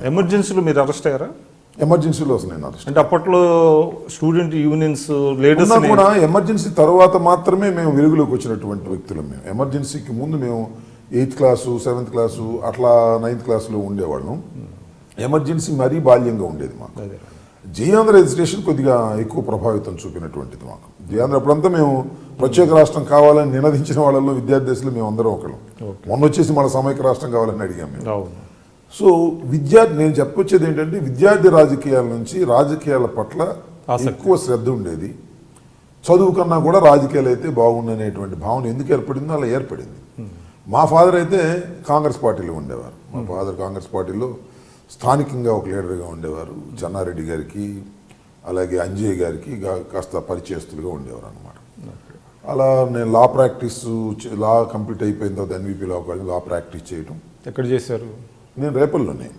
ఎమర్జెన్సీలో మీరు అరెస్ట్ అయ్యారా? ఎమర్జెన్సీలో అసలు నేను అరెస్ట్ అంటే అప్పట్లో స్టూడెంట్ యూనియన్స్ లీడర్స్ కూడా ఎమర్జెన్సీ తర్వాత మాత్రమే మేము వెలుగులోకి వచ్చినటువంటి వ్యక్తులం. మేము ఎమర్జెన్సీకి ముందు మేము 8th క్లాసు 7th క్లాసు అట్లా 9th క్లాసులో ఉండేవాళ్ళం. ఎమర్జెన్సీ మరీ బాల్యంగా ఉండేది మాకు. జయాంధ్ర రిజిస్ట్రేషన్ కొద్దిగా ఎక్కువ ప్రభావితం చూపినటువంటిది మాకు. జయాంధ్ర అప్పుడంతా మేము ప్రత్యేక రాష్ట్రం కావాలని నినదించిన వాళ్ళలో విద్యార్థి దశలో మేము అందరం ఒకళ్ళం. మొన్న వచ్చేసి మన సమైక్య రాష్ట్రం కావాలని అడిగాం మేము. సో నేను చెప్పొచ్చేది ఏంటంటే విద్యార్థి రాజకీయాల నుంచి రాజకీయాల పట్ల ఎక్కువ శ్రద్ధ ఉండేది. చదువు కన్నా కూడా రాజకీయాలు అయితే బాగుండనేటువంటి భావన ఎందుకు ఏర్పడిందో అలా ఏర్పడింది. మా ఫాదర్ అయితే కాంగ్రెస్ పార్టీలో ఉండేవారు. మా ఫాదర్ కాంగ్రెస్ పార్టీలో స్థానికంగా ఒక లీడర్గా ఉండేవారు. చెన్నారెడ్డి గారికి అలాగే అంజయ్ గారికి కాస్త పరిచయస్తులుగా ఉండేవారు అనమాట. అలా నేను లా కంప్లీట్ అయిపోయిన తర్వాత ఎన్వీపీ లా ప్రాక్టీస్ చేయడం. ఎక్కడ చేశారు? నేను రేపల్లోనే.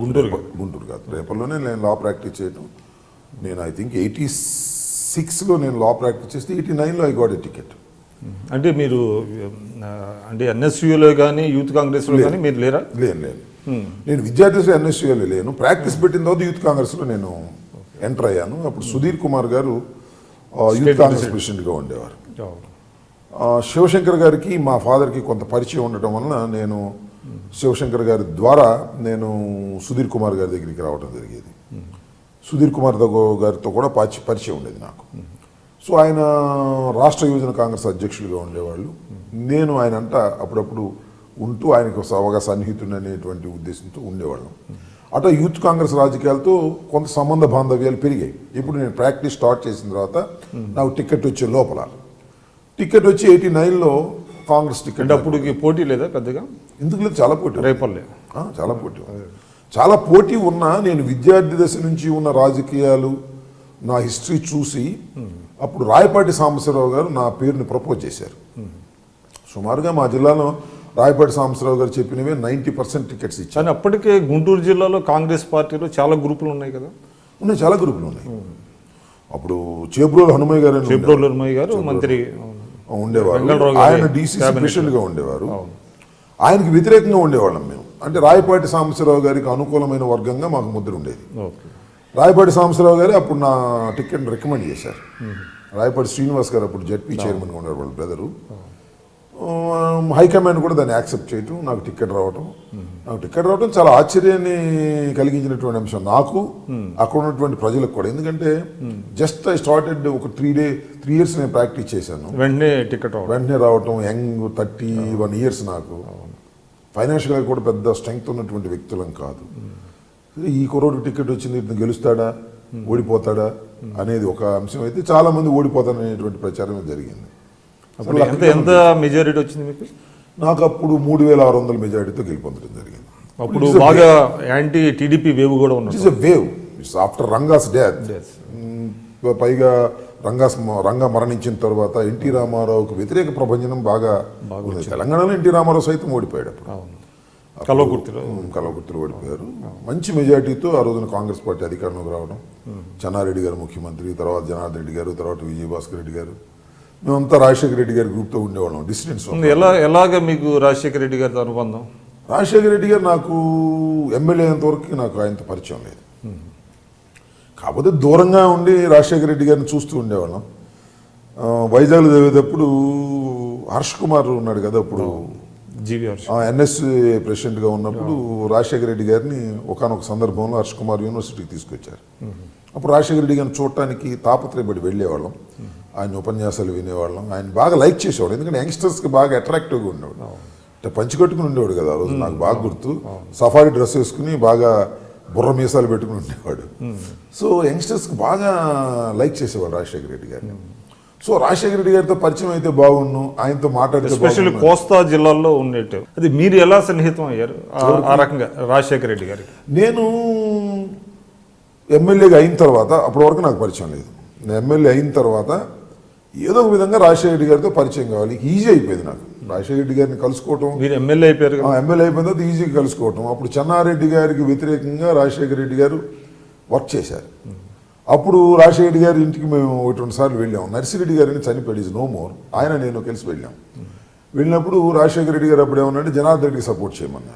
గుంటూరు కాదు, రేపల్లోనే నేను లా ప్రాక్టీస్ చేయడం. నేను ఐ థింక్ 86లో నేను లా ప్రాక్టీస్ చేస్తే 89లో ఐ గాట్ ఎ టికెట్. అంటే మీరు అంటే ఎన్ఎస్యూలో కానీ యూత్ కాంగ్రెస్లో కానీ మీరు లేరా? లేను. నేను విద్యార్థి ఎన్ఎస్యూలో లేను. ప్రాక్టీస్ పెట్టిన తర్వాత యూత్ కాంగ్రెస్లో నేను ఎంటర్ అయ్యాను. అప్పుడు సుధీర్ కుమార్ గారు యూత్ కాంగ్రెస్ ప్రెసిడెంట్గా ఉండేవారు. శివశంకర్ గారికి మా ఫాదర్కి కొంత పరిచయం ఉండటం వలన నేను శివశంకర్ గారి ద్వారా నేను సుధీర్ కుమార్ గారి దగ్గరికి రావడం జరిగేది. సుధీర్ కుమార్ గారితో కూడా పరిచయం ఉండేది నాకు. సో ఆయన రాష్ట్ర యువజన కాంగ్రెస్ అధ్యక్షులుగా ఉండేవాళ్ళు. నేను ఆయన అంట అప్పుడప్పుడు ఉంటూ ఆయనకు అవగా సన్నిహితుడు అనేటువంటి ఉద్దేశంతో ఉండేవాళ్ళం. అటు యూత్ కాంగ్రెస్ రాజకీయాలతో కొంత సంబంధ బాంధవ్యాలు పెరిగాయి. ఇప్పుడు నేను ప్రాక్టీస్ స్టార్ట్ చేసిన తర్వాత నాకు టికెట్ వచ్చే లోపల టికెట్ వచ్చి 89లో కాంగ్రెస్ టికెట్. అప్పుడు పోటీ లేదా పెద్దగా? ఎందుకు లేదు, చాలా పోటీ. రేపల్లె చాలా పోటీ ఉన్నా నేను విద్యార్థి దశ నుంచి ఉన్న రాజకీయాలు నా హిస్టరీ చూసి అప్పుడు రాయపాటి సాంబశివరావు గారు నా పేరుని ప్రపోజ్ చేశారు. సుమారుగా మా జిల్లాలో రాయపాటి సాంబశివరావు గారు చెప్పినవే 90% టికెట్స్ ఇచ్చారు. కానీ అప్పటికే గుంటూరు జిల్లాలో కాంగ్రెస్ పార్టీలో చాలా గ్రూపులు ఉన్నాయి కదా? ఉన్నాయి, చాలా గ్రూపులు ఉన్నాయి. అప్పుడు చేబ్రోలు హనుమయ్య గారు మంత్రి ఉండేవారు. ఆయన డీసీసీ ప్రెసిడెంట్గా ఉండేవారు. ఆయనకి వ్యతిరేకంగా ఉండేవాళ్ళం మేము. అంటే రాయపాటి సాంబశివరావు గారికి అనుకూలమైన వర్గంగా మాకు ముద్ర ఉండేది. రాయపాటి సాంబశివరావు గారు అప్పుడు నా టికెట్ని రికమెండ్ చేశారు. రాయపాటి శ్రీనివాస్ గారు అప్పుడు జడ్పీ చైర్మన్గా ఉండేవారు, వాళ్ళ బ్రదరు. హైకమాండ్ కూడా దాన్ని యాక్సెప్ట్ చేయటం, నాకు టికెట్ రావటం చాలా ఆశ్చర్యాన్ని కలిగించినటువంటి అంశం నాకు, అక్కడ ఉన్నటువంటి ప్రజలకు కూడా. ఎందుకంటే జస్ట్ ఐ స్టార్టెడ్ ఒక 3 years నేను ప్రాక్టీస్ చేశాను. వెంటనే రావటం, యంగ్ 31 years నాకు. ఫైనాన్షియల్గా కూడా పెద్ద స్ట్రెంగ్త్ ఉన్నటువంటి వ్యక్తులం కాదు. ఈ కుర్రోడికి టికెట్ వచ్చింది, ఇతను గెలుస్తాడా ఓడిపోతాడా అనేది ఒక అంశం అయితే చాలా మంది ఓడిపోతారనేటువంటి ప్రచారం జరిగింది. ఎంత మెజారిటీ వచ్చింది మీకు? నాకు అప్పుడు 3600 మెజారిటీతో గెలుపొందడం జరిగింది. అప్పుడు బాగా యాంటీ టీడీపీ వేవ్ కూడా ఉన్నది. It's a wave after Ranga's death. పైగా రంగా మరణించిన తర్వాత ఎన్టీ రామారావుకు వ్యతిరేక ప్రభంజనం బాగా ఉంది. తెలంగాణలో ఎన్టీ రామారావు సైతం ఓడిపోయాడు. కల్వకుర్తిలో ఓడిపోయారు. మంచి మెజారిటీతో ఆ రోజున కాంగ్రెస్ పార్టీ అధికారంలోకి రావడం, చెన్నారెడ్డి గారు ముఖ్యమంత్రి, తర్వాత జనార్దన్ రెడ్డి గారు, తర్వాత విజయభాస్కర్ రెడ్డి గారు, మేమంతా రాజశేఖర రెడ్డి గారి గ్రూప్తో ఉండేవాళ్ళం. డిసిడెంట్స్. ఎలాగ మీకు రాజశేఖర రెడ్డి గారితో అనుబంధం? రాజశేఖర రెడ్డి గారు నాకు ఎమ్మెల్యే అయినంతవరకు నాకు ఆయనతో పరిచయం లేదు. కాకపోతే దూరంగా ఉండి రాజశేఖర రెడ్డి గారిని చూస్తూ ఉండేవాళ్ళం. వైజాగ్లో చదివేటప్పుడు హర్ష్ కుమార్ ఉన్నాడు కదా, అప్పుడు ఎన్ఎస్సీ ప్రెసిడెంట్గా ఉన్నప్పుడు రాజశేఖర రెడ్డి గారిని ఒకానొక సందర్భంలో హర్ష్ కుమార్ యూనివర్సిటీకి తీసుకొచ్చారు. అప్పుడు రాజశేఖర రెడ్డి గారిని చూడటానికి తాపత్రయపడి వెళ్ళేవాళ్ళం. ఆయన ఉపన్యాసాలు వినేవాళ్ళం. ఆయన బాగా లైక్ చేసేవాడు, ఎందుకంటే యంగ్స్టర్స్కి బాగా అట్రాక్టివ్గా ఉండేవాడు. అంటే పంచికట్టుకుని ఉండేవాడు కదా ఆ రోజు, నాకు బాగా గుర్తు. సఫారీ డ్రెస్ వేసుకుని బాగా బుర్ర మీసాలు పెట్టుకుని ఉండేవాడు. సో యంగ్స్టర్స్కి బాగా లైక్ చేసేవాడు రాజశేఖర రెడ్డి గారిని. సో రాజశేఖర రెడ్డి గారితో పరిచయం అయితే బాగుండు, ఆయనతో మాట్లాడితే. ఎస్పెషల్లీ కోస్తా జిల్లాలో ఉండేట్టు. అది మీరు ఎలా సన్నిహితం అయ్యారు ఆ రకంగా రాజశేఖర రెడ్డి గారికి? నేను ఎమ్మెల్యేగా అయిన తర్వాత, అప్పటి వరకు నాకు పరిచయం లేదు. నేను ఎమ్మెల్యే అయిన తర్వాత ఏదో ఒక విధంగా రాజశేఖర రెడ్డి గారితో పరిచయం కావాలి. ఈజీ అయిపోయింది నాకు రాజశేఖర రెడ్డి గారిని కలుసుకోవటం. మీరు ఎమ్మెల్యే అయిపోయారు? ఎమ్మెల్యే అయిపోయిన తర్వాత ఈజీగా కలుసుకోవటం. అప్పుడు చెన్నారెడ్డి గారికి వ్యతిరేకంగా రాజశేఖర రెడ్డి గారు వర్క్ చేశారు. అప్పుడు రాజశేఖర రెడ్డి గారి ఇంటికి మేము 1-2 సార్లు వెళ్ళాము. నర్సిరెడ్డి గారిని చనిపోయాడు, ఈజ్ నో మోర్. ఆయన నేను కలిసి వెళ్ళాం. వెళ్ళినప్పుడు రాజశేఖర రెడ్డి గారు అప్పుడు ఏమన్నాడు, జనార్దన్ రెడ్డికి సపోర్ట్ చేయమన్నారు.